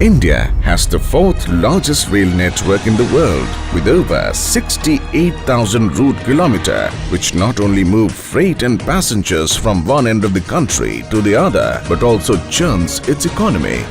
India has the fourth largest rail network in the world with over 68,000 route kilometers, which not only move freight and passengers from one end of the country to the other, but also churns its economy.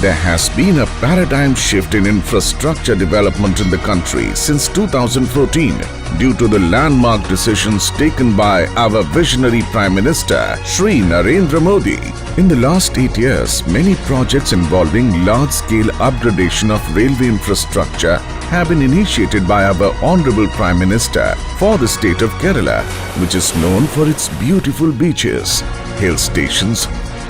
There has been a paradigm shift in infrastructure development in the country since 2014 due to the landmark decisions taken by our visionary Prime Minister Shri Narendra Modi. In the last 8 years, many projects involving large-scale upgradation of railway infrastructure have been initiated by our Honorable Prime Minister for the state of Kerala, which is known for its beautiful beaches, hill stations,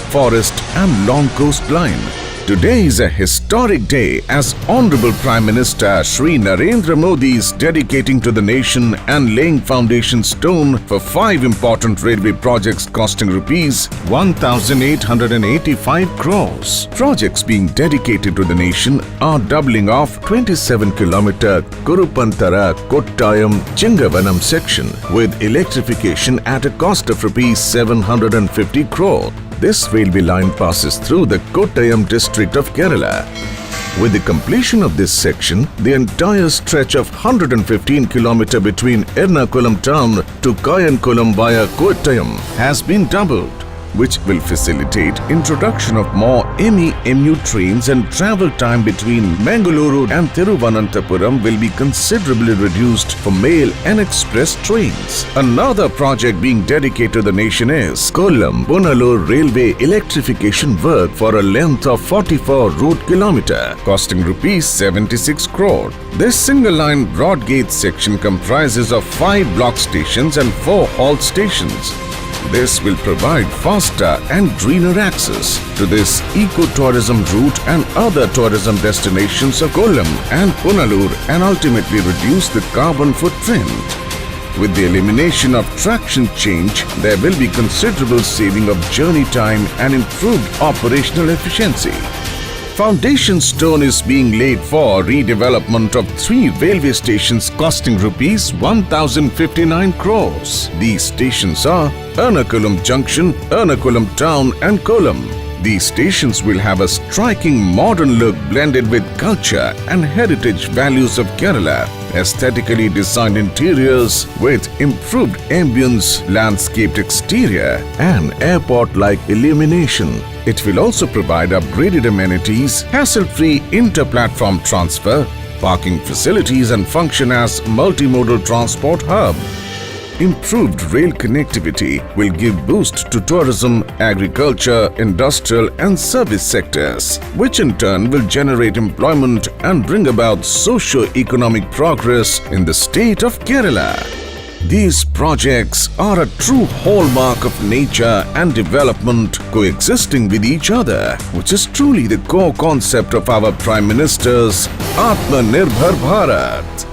forest and long coastline. Today is a historic day as Honorable Prime Minister Shri Narendra Modi is dedicating to the nation and laying foundation stone for 5 important railway projects costing rupees 1,885 crores. Projects being dedicated to the nation are doubling of 27-kilometer Kurupantara-Kottayam Chingavanam section with electrification at a cost of rupees 750 crore. This railway line passes through the Kottayam district of Kerala. With the completion of this section, the entire stretch of 115 km between Ernakulam town to Kayankulam via Kottayam has been doubled, which will facilitate introduction of more MEMU trains, and travel time between Mangaluru and Thiruvananthapuram will be considerably reduced for mail and express trains. Another project being dedicated to the nation is Kollam-Punalur Railway electrification work for a length of 44 route kilometer, costing rupees 76 crore. This single-line broad gauge section comprises of 5 block stations and 4 halt stations. This will provide faster and greener access to this eco-tourism route and other tourism destinations of Kollam and Punalur and ultimately reduce the carbon footprint. With the elimination of traction change, there will be considerable saving of journey time and improved operational efficiency. Foundation stone is being laid for redevelopment of 3 railway stations costing rupees 1,059 crores. These stations are Ernakulam Junction, Ernakulam Town and Kollam. These stations will have a striking modern look blended with culture and heritage values of Kerala. Aesthetically designed interiors with improved ambience, landscaped exterior and airport-like illumination. It will also provide upgraded amenities, hassle-free inter-platform transfer, parking facilities and function as multimodal transport hub. Improved rail connectivity will give boost to tourism, agriculture, industrial and service sectors, which in turn will generate employment and bring about socio-economic progress in the state of Kerala. These projects are a true hallmark of nature and development coexisting with each other, which is truly the core concept of our Prime Minister's Atmanirbhar Bharat.